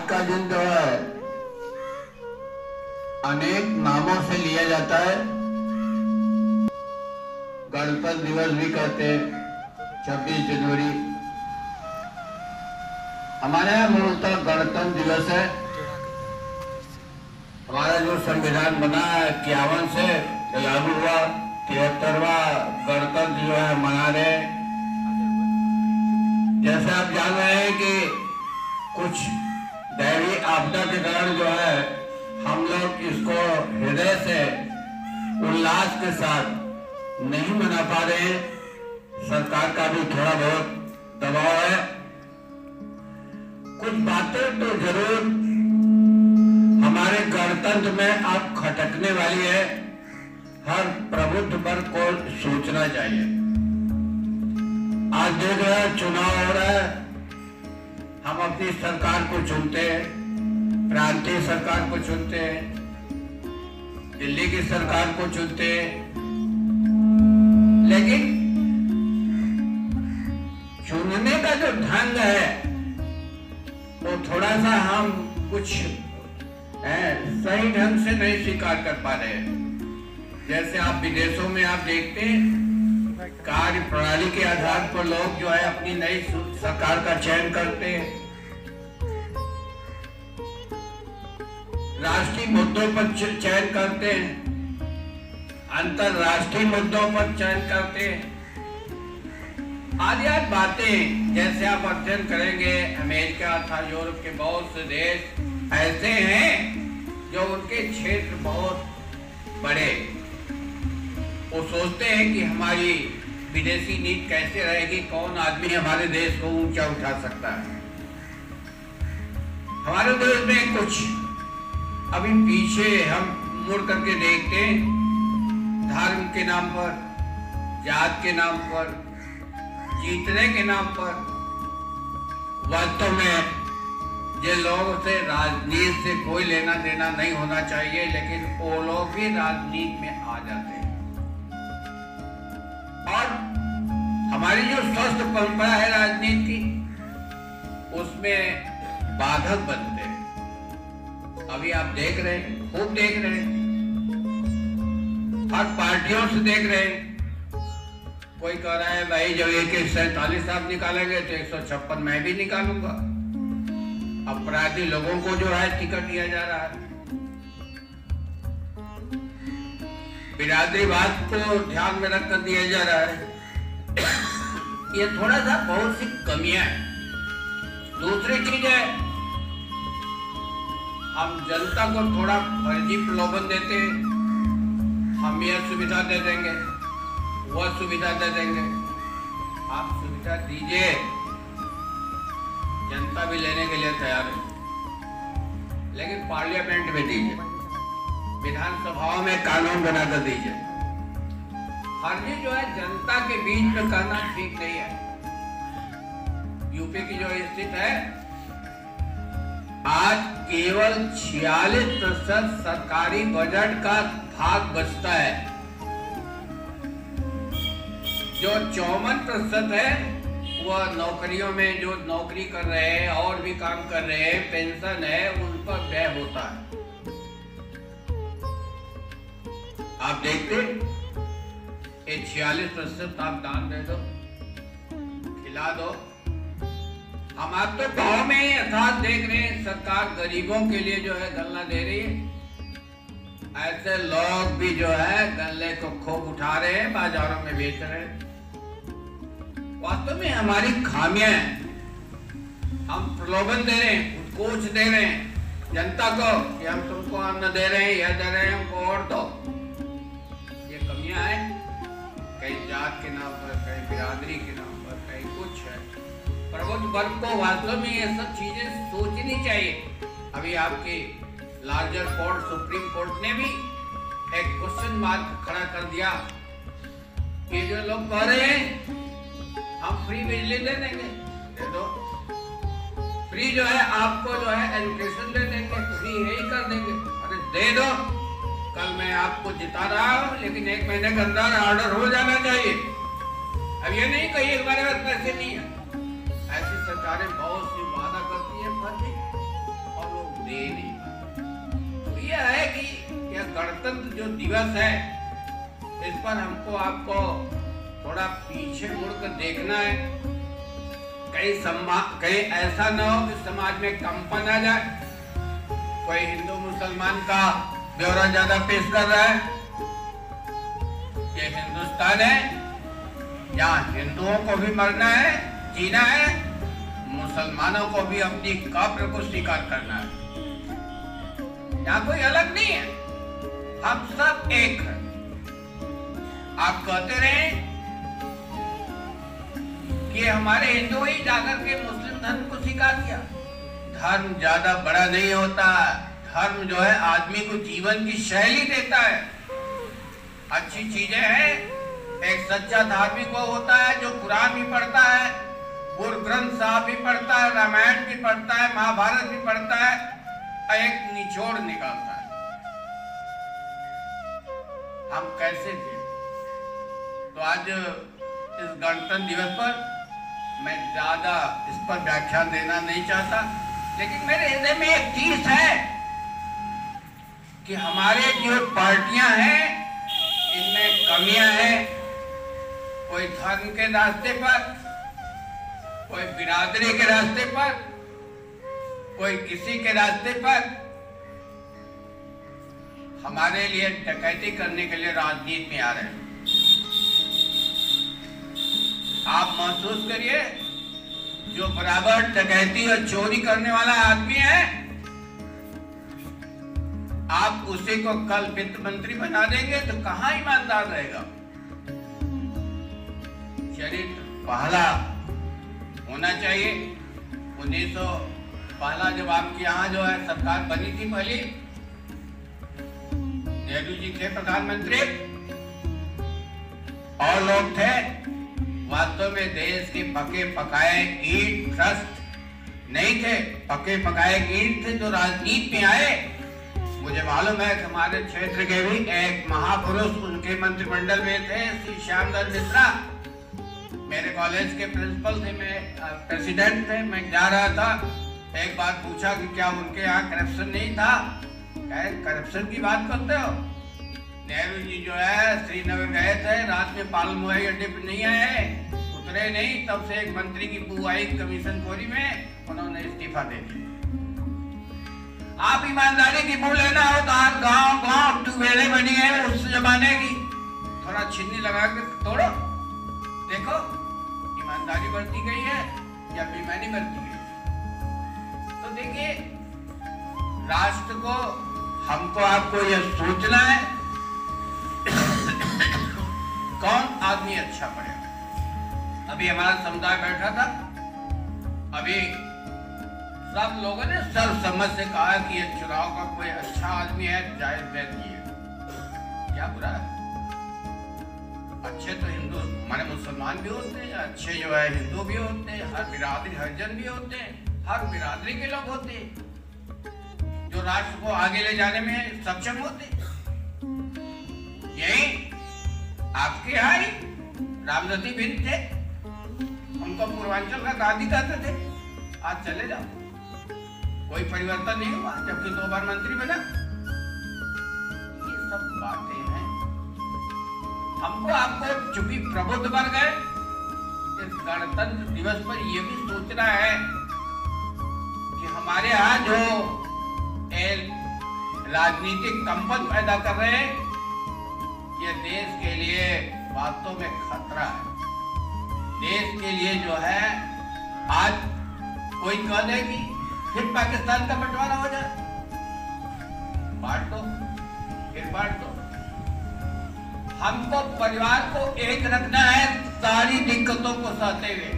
का दिन जो है अनेक नामों से लिया जाता है। गणतंत्र दिवस भी कहते हैं, 26 जनवरी। हमारे यहाँ मूलतः गणतंत्र दिवस है। हमारा जो संविधान बना है 51 से लागू हुआ, 73वां गणतंत्र जो है मना रहे। जैसे आप जान रहे हैं कि कुछ दैवीय आपदा के कारण जो है हम लोग इसको हृदय से उल्लास के साथ नहीं मना पा रहे हैं। सरकार का भी थोड़ा बहुत दबाव है। कुछ बातें तो जरूर हमारे गणतंत्र में अब खटकने वाली है। हर प्रबुद्ध वर्ग को सोचना चाहिए। आज देख रहे हैं चुनाव हो रहा है, हम अपनी सरकार को चुनते हैं, प्रांतीय सरकार को चुनते हैं, दिल्ली की सरकार को चुनते हैं, लेकिन चुनने का जो ढंग है वो थोड़ा सा हम कुछ सही ढंग से नहीं स्वीकार कर पा रहे हैं। जैसे आप विदेशों में आप देखते हैं, कार्य प्रणाली के आधार पर लोग जो है अपनी नई सरकार का चयन करते हैं। राष्ट्रीय मुद्दों पर चयन करते हैं, अंतरराष्ट्रीय मुद्दों पर चयन करते हैं। आदि बातें जैसे आप अध्ययन करेंगे, अमेरिका तथा यूरोप के बहुत से देश ऐसे हैं जो उनके क्षेत्र बहुत बड़े। वो सोचते हैं कि हमारी विदेशी नीति कैसे रहेगी, कौन आदमी हमारे देश को ऊंचा उठा सकता है। हमारे देश में कुछ अभी पीछे हम मुड़ करके देखते हैं, धर्म के नाम पर, जात के नाम पर, जीतने के नाम पर, वास्तव में ये लोगों से राजनीति से कोई लेना देना नहीं होना चाहिए, लेकिन वो लोग भी राजनीति में आ जाते हैं और हमारी जो स्वस्थ परंपरा है राजनीति की, उसमें बाधक बनते हैं। अभी आप देख रहे हैं, खूब देख रहे हैं, हर पार्टियों से देख रहे हैं। कोई कह रहा है भाई जब 147 आप निकालेंगे तो 156 मैं भी निकालूंगा। अपराधी लोगों को जो है टिकट दिया जा रहा है। बिरादरीवाद को ध्यान में रखकर दिया जा रहा है। ये थोड़ा सा बहुत सी कमियां है। दूसरी चीज है, हम जनता को थोड़ा फर्जी प्रलोभन देते हैं। हम यह सुविधा दे देंगे, वह सुविधा दे देंगे। आप सुविधा दीजिए, जनता भी लेने के लिए तैयार है, लेकिन पार्लियामेंट में दीजिए, विधानसभाओं में कानून बनाकर दीजिए। फर्जी जो है जनता के बीच में करना ठीक नहीं है। यूपी की जो स्थिति है, आज केवल 46% सरकारी बजट का भाग बचता है। जो 54% है वह नौकरियों में जो नौकरी कर रहे हैं और भी काम कर रहे हैं, पेंशन है, उन पर व्यय होता है। आप देखते 46% आप दान दे दो, खिला दो। हम आप तो गांव में ही अर्थात देख रहे हैं, सरकार गरीबों के लिए जो है गल्ला दे रही है। ऐसे लोग भी जो है गल्ले को खूब उठा रहे हैं, बाजारों में बेच रहे हैं। वास्तव में हमारी खामियां हैं। हम प्रलोभन दे रहे हैं, उत्कोच दे रहे हैं जनता को कि हम तुमको अन्न दे रहे हैं, यह दे रहे हैं, हमको और दो। ये कमियां हैं, कहीं जात के नाम पर, कहीं बिरादरी के नाम पर, कहीं कुछ है। प्रबुद्ध वर्ग को वास्तव में ये सब चीजें सोचनी चाहिए। अभी आपकी लार्जर कोर्ट, सुप्रीम कोर्ट ने भी एक क्वेश्चन मार्क खड़ा कर दिया कि जो लोग कह रहे हैं हम फ्री बिजली दे देंगे, दे दो। फ्री जो है आपको जो है एजुकेशन दे देंगे, फ्री है ही कर देंगे। अरे दे दो, कल मैं आपको जिता रहा हूँ, लेकिन 1 महीने के अंदर ऑर्डर हो जाना चाहिए। अब ये नहीं कहिए हमारे पास पैसे नहीं है। ऐसी सरकारें बहुत सी वादा करती है फर्जी, और दे नहीं पाते। तो यह है कि यह गणतंत्र जो दिवस है, इस पर हमको आपको थोड़ा पीछे मुड़कर देखना है। कहीं ऐसा न हो कि समाज में कंपन आ जाए। कोई हिंदू मुसलमान का ब्यौरा ज्यादा पेश कर रहा है। ये हिंदुस्तान है, यहाँ हिंदुओं को भी मरना है, जीना है, मुसलमानों को भी अपनी कब्र को स्वीकार करना है। यहाँ कोई अलग नहीं है, हम सब एक हैं। आप कहते रहे कि हमारे हिंदू ही जाकर के मुस्लिम धर्म को स्वीकार किया। धर्म ज्यादा बड़ा नहीं होता। धर्म जो है आदमी को जीवन की शैली देता है, अच्छी चीजें हैं। एक सच्चा धार्मिक वो होता है जो कुरान भी पढ़ता है, गुरु ग्रंथ साहब भी पढ़ता है, रामायण भी पढ़ता है, महाभारत भी पढ़ता है, एक निचोड़ निकालता है। हम कैसे थे? तो आज इस गणतंत्र दिवस पर मैं ज्यादा इस पर व्याख्यान देना नहीं चाहता, लेकिन मेरे हृदय में एक चीज है कि हमारे जो पार्टियां हैं इनमें कमियां हैं। कोई धर्म के रास्ते पर, कोई बिरादरी के रास्ते पर, कोई किसी के रास्ते पर हमारे लिए डकैती करने के लिए राजनीति में आ रहे हैं। आप महसूस करिए, जो बराबर डकैती और चोरी करने वाला आदमी है, आप उसी को कल वित्त मंत्री बना देंगे तो कहां ईमानदार रहेगा? चरित्र पहला होना चाहिए। 1900 पहला जब आपके यहाँ जो है सरकार बनी थी पहली, नेहरू जी थे प्रधानमंत्री और लोग थे। वास्तव में देश के पके पकाए ईंट ट्रस्ट नहीं थे, पके पकाए ईंट थे जो राजनीति में आए। मुझे मालूम है कि हमारे क्षेत्र के भी एक महापुरुष उनके मंत्रिमंडल में थे, श्री श्यामदल मिश्रा। मेरे कॉलेज के प्रिंसिपल थे, मैं प्रेसिडेंट थे। मैं जा रहा था, एक बार पूछा कि क्या उनके यहाँ करप्शन नहीं था? कहे करप्शन की बात करते हो? नेहरू जी जो है श्रीनगर गए थे, रात में पालम हवाई अड्डे पर नहीं आए, उतरे नहीं, तब से एक मंत्री की बू आई कमीशन खोरी में, उन्होंने इस्तीफा दे दिया। आप ईमानदारी की बू लेना हो तो आप गांव गांव ट्यूबवेलें बनी है उस जमाने की, थोड़ा छिन्नी लगा के तोड़ो, देखो ईमानदारी बरती गई है या बेईमानी बरती गई। तो देखिए, राष्ट्र को, हमको आपको यह सोचना है कौन आदमी अच्छा पड़ेगा। अभी हमारा समुदाय बैठा था, अभी सब लोगों ने सर्वसम्मत से कहा कि ये चुनाव का कोई अच्छा आदमी है, जायज बैठिए। क्या बुरा है? अच्छे तो हिंदू हमारे मुसलमान भी होते हैं, अच्छे जो है हिंदू भी होते हैं, हर बिरादरी हरिजन भी होते हैं, हर बिरादरी के लोग होते हैं जो राष्ट्र को आगे ले जाने में सक्षम होते हैं। यही आपके यहाँ ही रामजती बिंद थे, उनको पूर्वांचल का गांधी कहते थे। आज चले जाओ, कोई परिवर्तन नहीं हुआ, जबकि 2 बार मंत्री बना। ये सब बातें हैं। हमको आपको चूंकि प्रबुद्ध बन गए, इस गणतंत्र दिवस पर यह भी सोचना है कि हमारे यहाँ जो राजनीतिक कंपन पैदा कर रहे हैं, ये देश के लिए वास्तव में खतरा है। देश के लिए जो है, आज कोई कह दे कि फिर पाकिस्तान का बंटवारा हो जाए, बांट दो, फिर बांट दो। हमको परिवार को एक रखना है सारी दिक्कतों को सहते हुए।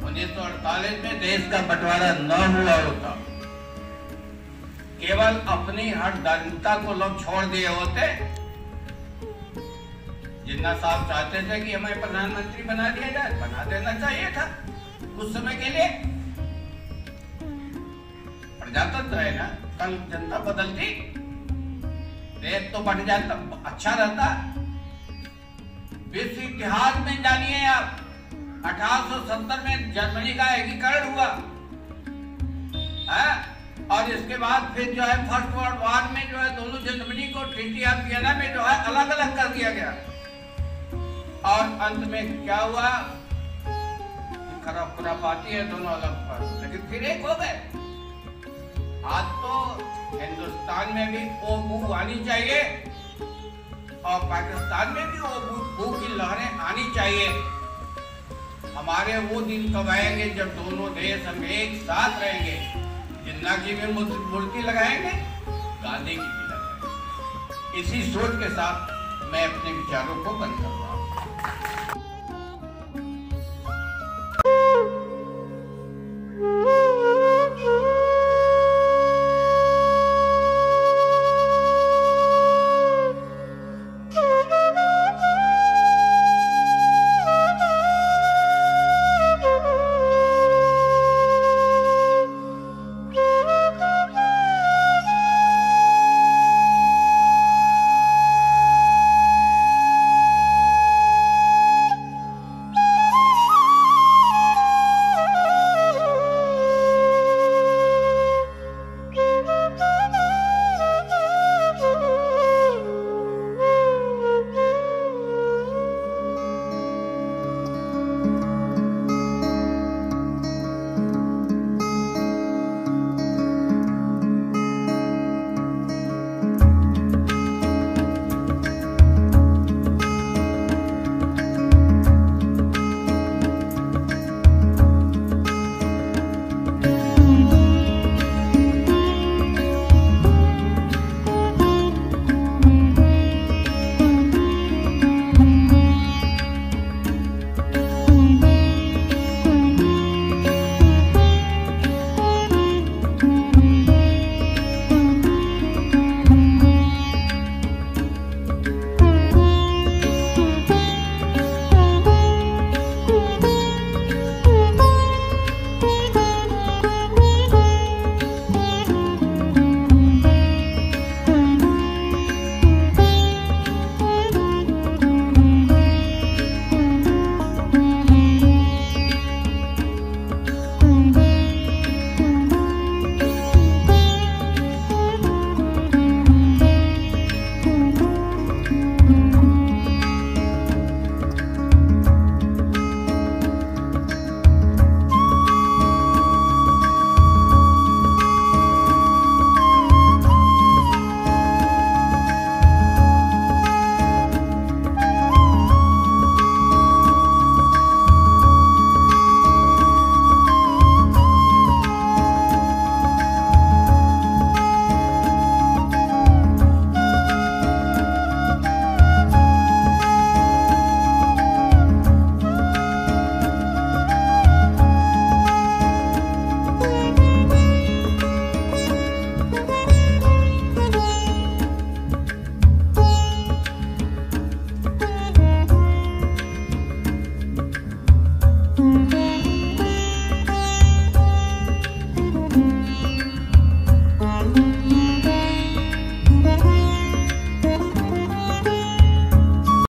1948 में देश का बंटवारा न हुआ होता, केवल अपनी हठधर्मिता को लोग छोड़ दिए होते, जिन्ना साहब चाहते थे कि हमें प्रधानमंत्री बना दिया जाए, बना देना चाहिए था कुछ समय के लिए। प्रजातंत्र है ना, कल जनता बदलती, देश तो बढ़ जाता, अच्छा रहता। विश्व इतिहास में जानिए आप, 1870 में जर्मनी का एकीकरण हुआ, है। और इसके बाद फिर जो है फर्स्ट वर्ल्ड वॉर में जो है दोनों जनवरी को ट्रीटी ऑफ वियना में जो है अलग अलग कर दिया गया। और अंत में क्या हुआ, खुरापाती है दोनों अलग पर, लेकिन फिर एक हो गए। आज तो हिंदुस्तान में भी ओ बू आनी चाहिए और पाकिस्तान में भी ओ बू की लहरें आनी चाहिए। हमारे वो दिन कब आएंगे जब दोनों देश हम एक साथ रहेंगे, जिन्ना की भी मूर्ति लगाएंगे, गांधी की भी लगाएंगे। इसी सोच के साथ मैं अपने विचारों को बंद